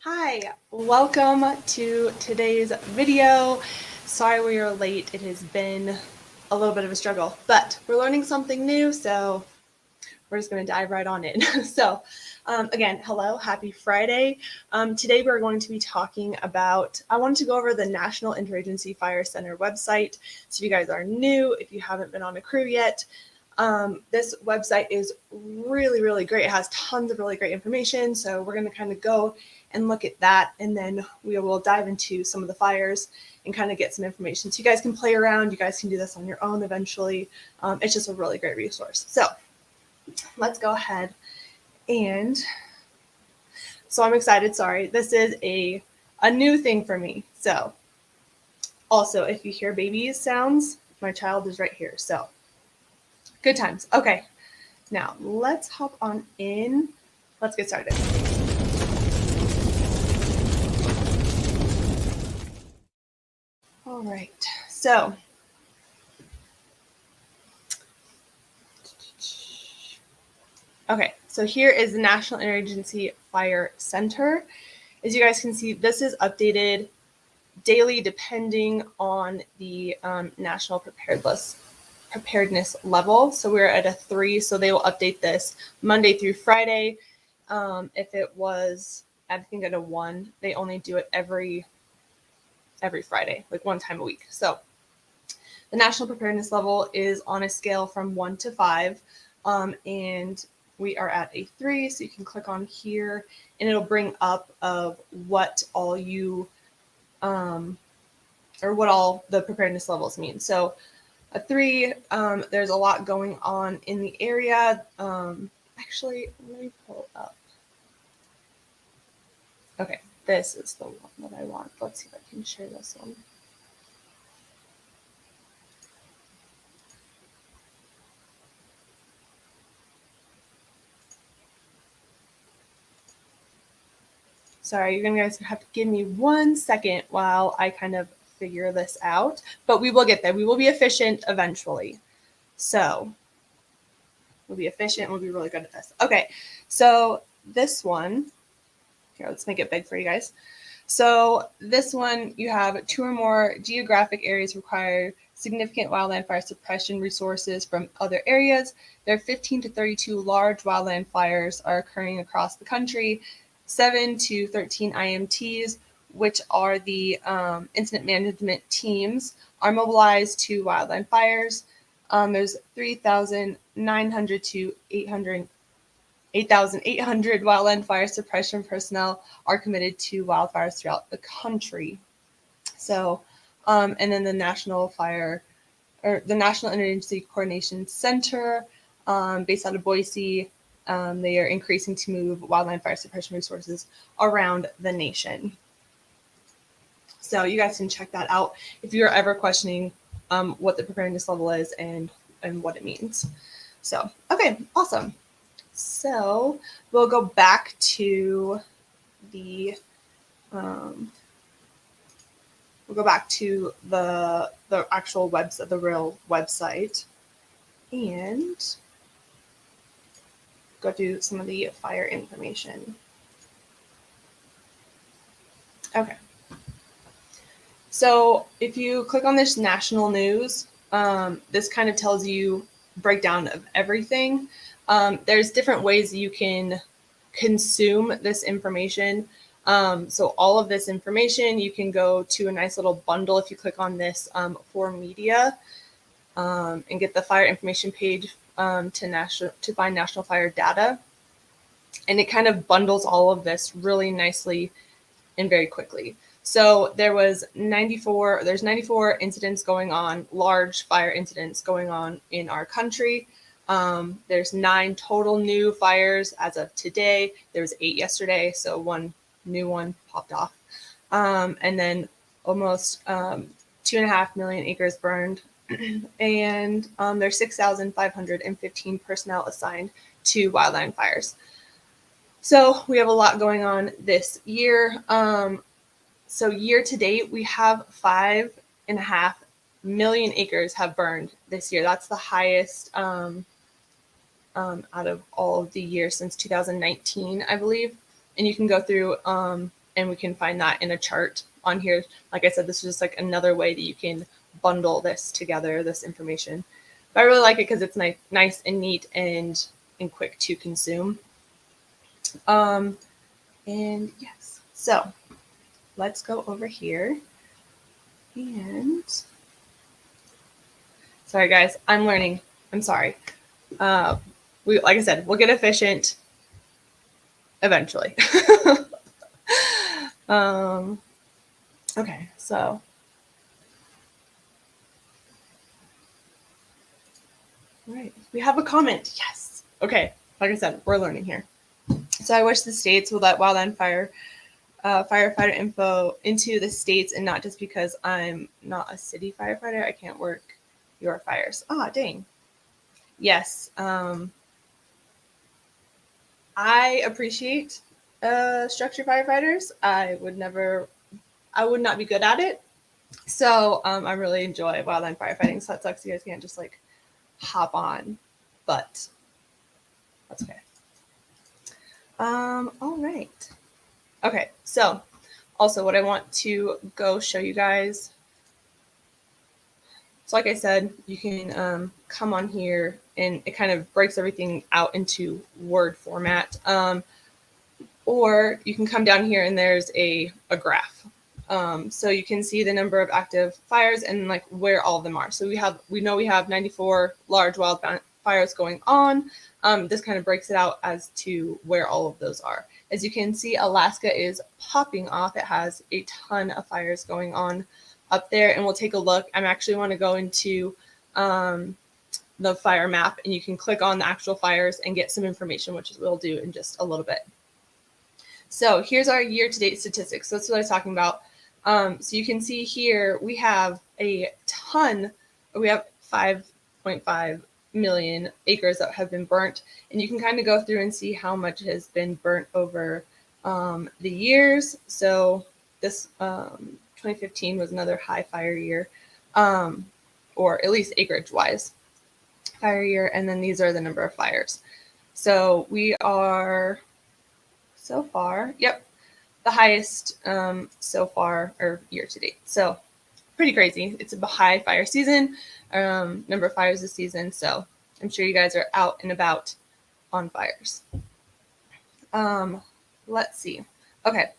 Hi, welcome to today's video. Sorry we are late. It has been a little bit of a struggle, but we're learning something new, so we're just going to dive right on in. So again, hello, happy Friday. Today we're going to be talking about, I wanted to go over the National Interagency Fire Center website. So if you guys are new, if you haven't been on a crew yet, this website is really great. It has tons of really great information. So we're going to kind of go and look at that, and then we will dive into some of the fires and kind of get some information. So you guys can play around. You guys can do this on your own eventually. It's just a really great resource. So let's go ahead and, so I'm excited. Sorry, this is a new thing for me. So also, if you hear baby sounds, my child is right here. So good times. Okay, now let's hop on in. Let's get started. All right, so okay, so here is the National Interagency Fire Center. As you guys can see, this is updated daily depending on the national preparedness level. So we're at a 3, so they will update this Monday through Friday. If it was, I think, at a 1, they only do it every Friday, like one time a week. So the national preparedness level is on a scale from 1 to 5, and we are at a 3. So you can click on here, and it'll bring up of what all you or what all the preparedness levels mean. So a 3, there's a lot going on in the area. Actually, let me pull up. Okay, this is the one that I want. Let's see if I can share this one. Sorry, you're gonna guys have to give me 1 second while I kind of figure this out, but we will get there. We will be efficient eventually. So we'll be efficient. We'll be really good at this. Okay, so this one, here, let's make it big for you guys. So this one, you have 2 or more geographic areas require significant wildland fire suppression resources from other areas. There are 15 to 32 large wildland fires are occurring across the country. 7 to 13 IMTs, which are the incident management teams, are mobilized to wildland fires. There's 3,900 to 8,800 wildland fire suppression personnel are committed to wildfires throughout the country. So, and then the National Interagency Coordination Center, based out of Boise, they are increasing to move wildland fire suppression resources around the nation. So you guys can check that out if you're ever questioning what the preparedness level is and what it means. So, okay, awesome. So we'll go back to the actual website, the real website, and go through some of the fire information. Okay. So if you click on this national news, this kind of tells you breakdown of everything. There's different ways you can consume this information. So all of this information, you can go to a nice little bundle if you click on this for media and get the fire information page to find national fire data. And it kind of bundles all of this really nicely and very quickly. So there's 94 incidents going on, large fire incidents going on in our country. There's 9 total new fires as of today. There was 8 yesterday, so 1 new one popped off. And then almost 2.5 million acres burned. And there's 6,515 personnel assigned to wildland fires. So we have a lot going on this year. So year to date, we have 5.5 million acres have burned this year. That's the highest out of all of the years since 2019, I believe. And you can go through and we can find that in a chart on here. Like I said, this is just like another way that you can bundle this together, this information. But I really like it because it's nice and neat and quick to consume. And yes, so let's go over here. And sorry guys, I'm learning. I'm sorry. Like I said, we'll get efficient eventually. Okay, so all right, we have a comment. Yes. Okay, like I said, we're learning here. So I wish the states would let Wildland firefighter info into the states, and not just because I'm not a city firefighter, I can't work your fires. Ah, dang. Yes. I appreciate structured firefighters. I would not be good at it. So I really enjoy wildland firefighting. So that sucks you guys can't just like hop on, but that's okay. All right. Okay, so also what I want to go show you guys. So like I said, you can come on here and it kind of breaks everything out into Word format. Or you can come down here and there's a graph. So you can see the number of active fires and like where all of them are. So we know we have 94 large wildfires going on. This kind of breaks it out as to where all of those are. As you can see, Alaska is popping off. It has a ton of fires going on up there, and we'll take a look. I actually want to go into the fire map, and you can click on the actual fires and get some information, which we'll do in just a little bit. So here's our year-to-date statistics. So that's what I was talking about. So you can see here we have a ton. We have 5.5 million acres that have been burnt, and you can kind of go through and see how much has been burnt over the years. So this 2015 was another high fire year, or at least acreage-wise fire year, and then these are the number of fires. So we are so far, yep, the highest so far, or year to date. So pretty crazy. It's a high fire season, number of fires this season. So I'm sure you guys are out and about on fires. Let's see. Okay.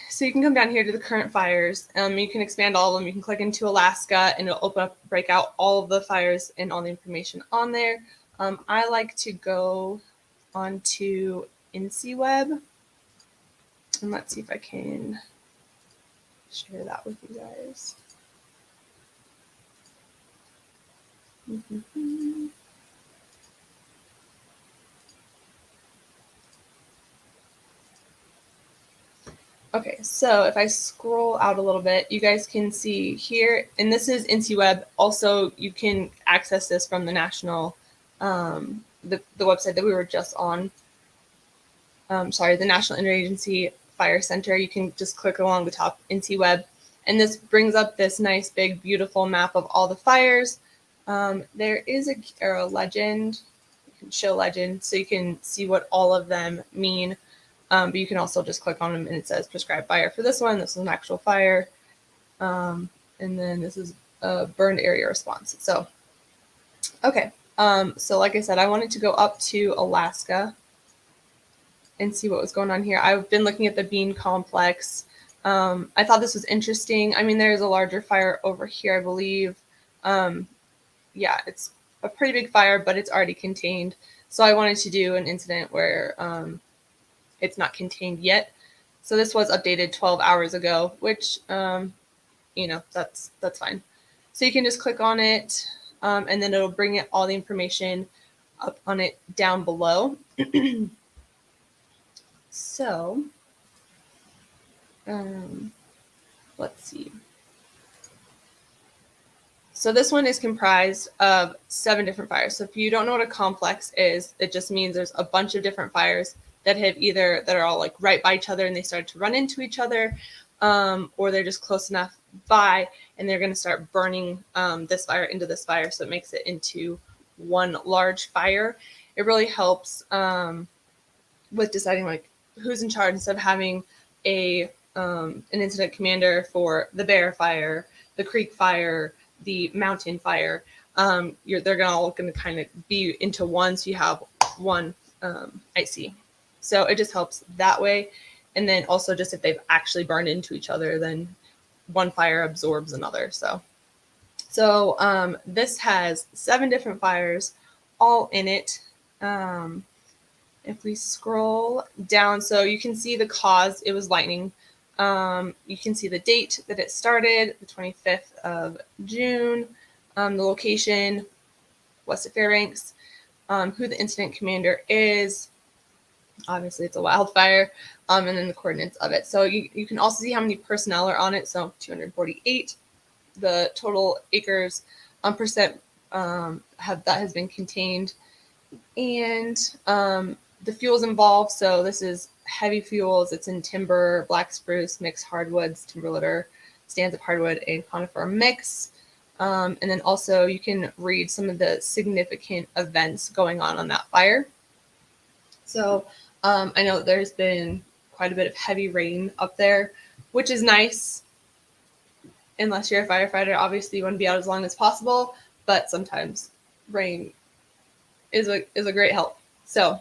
So you can come down here to the current fires. You can expand all of them. You can click into Alaska and it'll open up, break out all of the fires and all the information on there. I like to go onto InciWeb. And let's see if I can share that with you guys. Okay, so if I scroll out a little bit, you guys can see here, and this is InciWeb. Also, you can access this from the national, the website that we were just on. The National Interagency Fire Center. You can just click along the top, InciWeb, and this brings up this nice, big, beautiful map of all the fires. There is a legend. You can show legend, so you can see what all of them mean. But you can also just click on them and it says prescribed fire for this one. This is an actual fire. And then this is a burned area response. So, okay. So like I said, I wanted to go up to Alaska and see what was going on here. I've been looking at the bean complex. I thought this was interesting. I mean, there's a larger fire over here, I believe. Yeah, it's a pretty big fire, but it's already contained. So I wanted to do an incident where it's not contained yet. So this was updated 12 hours ago, which, that's fine. So you can just click on it, and then it'll bring it all the information up on it down below. So, let's see. So this one is comprised of 7 different fires. So if you don't know what a complex is, it just means there's a bunch of different fires that are all like right by each other and they start to run into each other, or they're just close enough by and they're going to start burning this fire into this fire. So it makes it into one large fire. It really helps with deciding like who's in charge instead of having an incident commander for the bear fire, the creek fire, the mountain fire. They're all going to kind of be into one, so you have one IC. So it just helps that way. And then also just if they've actually burned into each other, then one fire absorbs another. So this has 7 different fires all in it. If we scroll down, so you can see the cause, it was lightning. You can see the date that it started, the 25th of June, the location, west of Fairbanks, who the incident commander is. Obviously, it's a wildfire, and then the coordinates of it. So you can also see how many personnel are on it. So 248. The total acres percent that has been contained, and the fuels involved. So this is heavy fuels. It's in timber, black spruce, mixed hardwoods, timber litter, stands of hardwood, and conifer mix. And then also you can read some of the significant events going on that fire. So I know there's been quite a bit of heavy rain up there, which is nice. Unless you're a firefighter, obviously you want to be out as long as possible, but sometimes rain is a great help. So,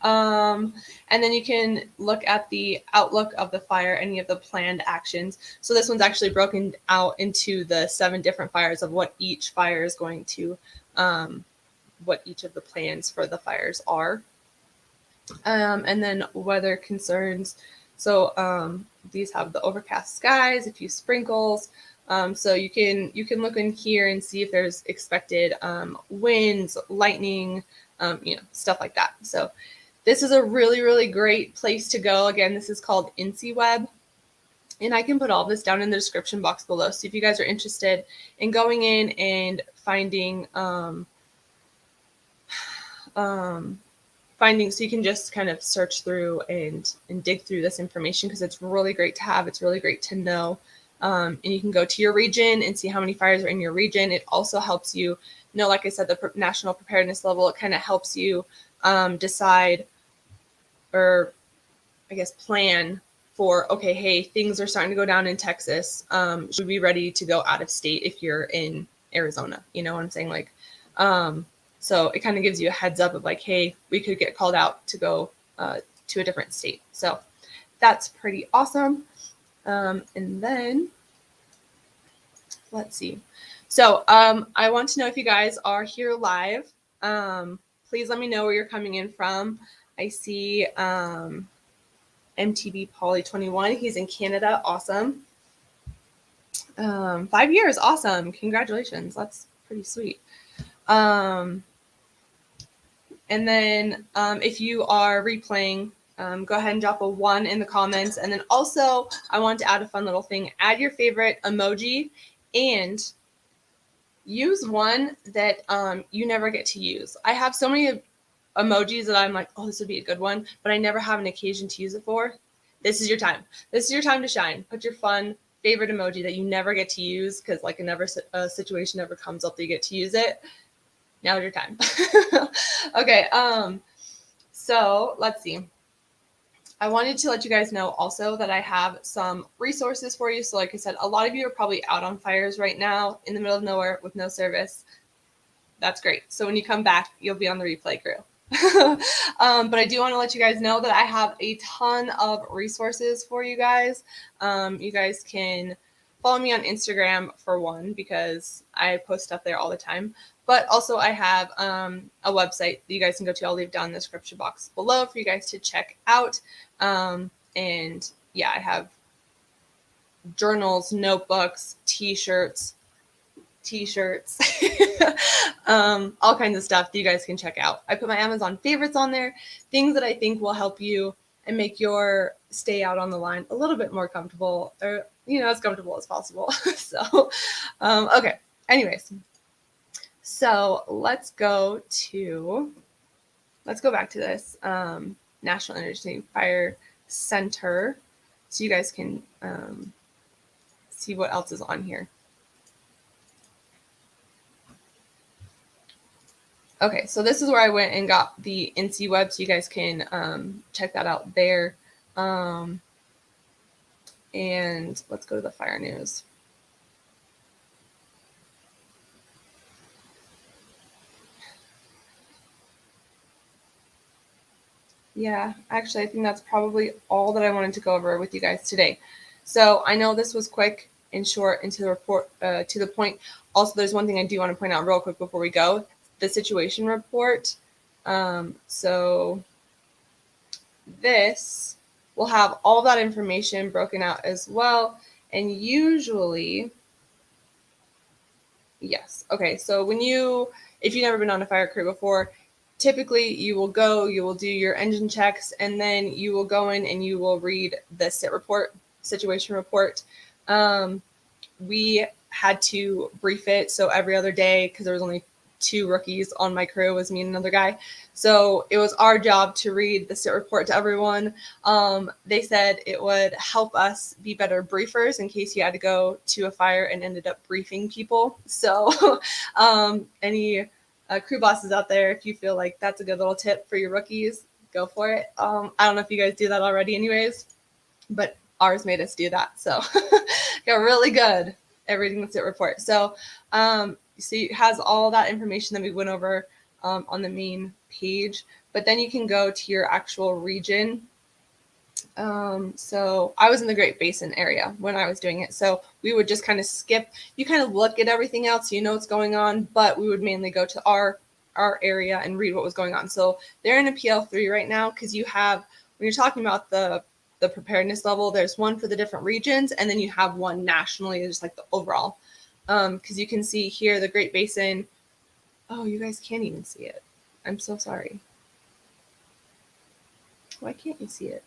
and then you can look at the outlook of the fire, any of the planned actions. So this one's actually broken out into the 7 different fires of what each fire is going to, what each of the plans for the fires are. And then weather concerns. So these have the overcast skies, a few sprinkles. So you can look in here and see if there's expected winds, lightning, stuff like that. So this is a really, really great place to go. Again, this is called InciWeb. And I can put all this down in the description box below. So if you guys are interested in going in and finding, so you can just kind of search through and dig through this information, because it's really great to have. It's really great to know. And you can go to your region and see how many fires are in your region. It also helps you know, like I said, the national preparedness level. It kind of helps you decide, or I guess plan for, okay, hey, things are starting to go down in Texas. Should we be ready to go out of state if you're in Arizona? You know what I'm saying? Like, so it kind of gives you a heads up of like, hey, we could get called out to go to a different state. So that's pretty awesome. And then let's see. So I want to know if you guys are here live. Please let me know where you're coming in from. I see MTB Poly 21. He's in Canada. Awesome. 5 years. Awesome. Congratulations. That's pretty sweet. And then if you are replaying, go ahead and drop a 1 in the comments. And then also, I want to add a fun little thing. Add your favorite emoji and use one that you never get to use. I have so many emojis that I'm like, oh, this would be a good one, but I never have an occasion to use it for. This is your time. This is your time to shine. Put your fun favorite emoji that you never get to use, because like a situation never comes up that you get to use it. Now's your time. Okay, so let's see. I wanted to let you guys know also that I have some resources for you. So like I said, a lot of you are probably out on fires right now in the middle of nowhere with no service. That's great. So when you come back, you'll be on the replay crew. But I do want to let you guys know that I have a ton of resources for you guys. You guys can follow me on Instagram for one, because I post stuff there all the time. But also I have a website that you guys can go to. I'll leave down in the description box below for you guys to check out. And yeah, I have journals, notebooks, t-shirts, all kinds of stuff that you guys can check out. I put my Amazon favorites on there, things that I think will help you and make your stay out on the line a little bit more comfortable, or as comfortable as possible. So okay, anyways, so let's go back to this National Interagency Fire Center so you guys can see what else is on here. Okay, so this is where I went and got the InciWeb, so you guys can check that out there. And let's go to the fire news. Yeah, actually, I think that's probably all that I wanted to go over with you guys today. So I know this was quick and short and to the report, to the point. Also, there's one thing I do want to point out real quick before we go: the situation report. So this will have all that information broken out as well, and usually, yes. Okay, so if you've never been on a fire crew before, typically you will do your engine checks, and then you will go in and you will read the situation report. We had to brief it, so every other day, because there was only 2 rookies on my crew, was me and another guy. So it was our job to read the sit report to everyone. They said it would help us be better briefers in case you had to go to a fire and ended up briefing people. So any crew bosses out there, if you feel like that's a good little tip for your rookies, go for it. I don't know if you guys do that already anyways, but ours made us do that. So got really good at reading the sit report. So it has all that information that we went over on the main page, but then you can go to your actual region. So I was in the Great Basin area when I was doing it. So we would just kind of skip, you kind of look at everything else, you know what's going on, but we would mainly go to our area and read what was going on. So they're in a PL3 right now, because you have, when you're talking about the preparedness level, there's one for the different regions, and then you have one nationally, just like the overall. Because you can see here the Great Basin. Oh, you guys can't even see it. I'm so sorry. Why can't you see it?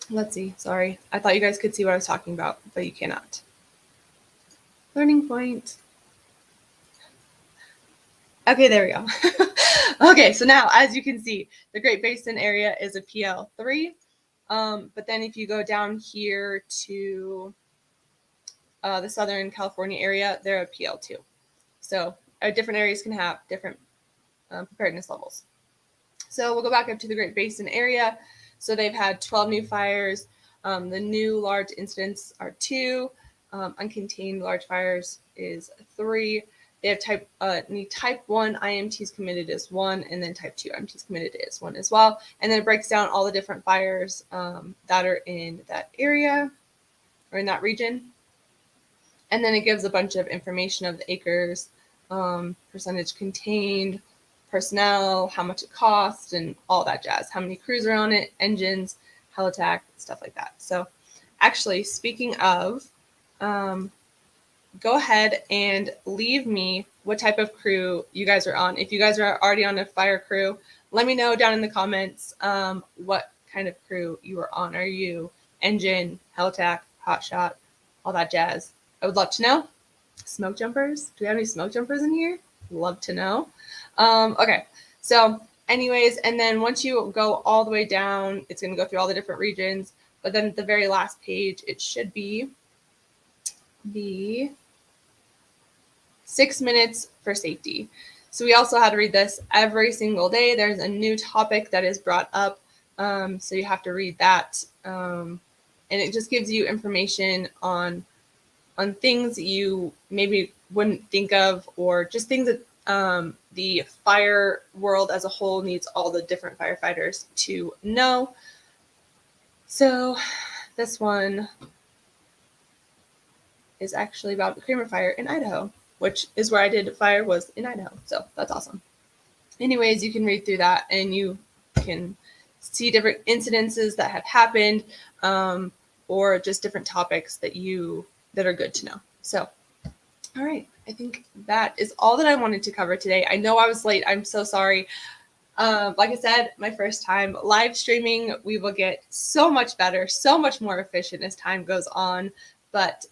Let's see. Sorry. I thought you guys could see what I was talking about, but you cannot. Learning point. Okay, there we go. Okay, so now, as you can see, the Great Basin area is a PL3. But then if you go down here to the Southern California area, they're a PL2. So different areas can have different preparedness levels. So we'll go back up to the Great Basin area. So they've had 12 new fires. The new large incidents are 2. Uncontained large fires is 3. They have type 1 IMTs committed is 1, and then type 2 IMTs committed is 1 as well. And then it breaks down all the different fires that are in that area or in that region. And then it gives a bunch of information of the acres, percentage contained, personnel, how much it costs, and all that jazz. How many crews are on it, engines, helitac, stuff like that. So actually, speaking of, go ahead and leave me what type of crew you guys are on. If you guys are already on a fire crew, let me know down in the comments what kind of crew you are on. Are you engine, helitac, hotshot, all that jazz? I would love to know. Smoke jumpers? Do we have any smoke jumpers in here? Love to know. Okay, so anyways, and then once you go all the way down, it's going to go through all the different regions. But then at the very last page, it should be the 6 minutes for safety. So we also had to read this every single day. There's a new topic that is brought up. So you have to read that. And it just gives you information on things you maybe wouldn't think of, or just things that the fire world as a whole needs all the different firefighters to know. So this one is actually about the Kramer fire in Idaho, which is where I did fire, was in Idaho. So that's awesome. Anyways, you can read through that and you can see different incidences that have happened, or just different topics that are good to know. So, all right, I think that is all that I wanted to cover today. I know I was late. I'm so sorry. Like I said, my first time live streaming. We will get so much better, so much more efficient as time goes on. But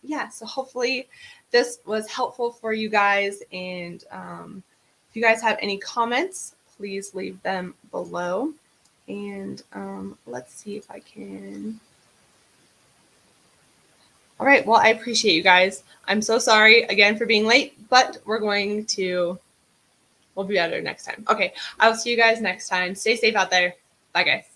yeah, so hopefully this was helpful for you guys. And if you guys have any comments, please leave them below. And let's see if I can. All right, well, I appreciate you guys. I'm so sorry again for being late, but we'll be better next time. Okay, I'll see you guys next time. Stay safe out there. Bye, guys.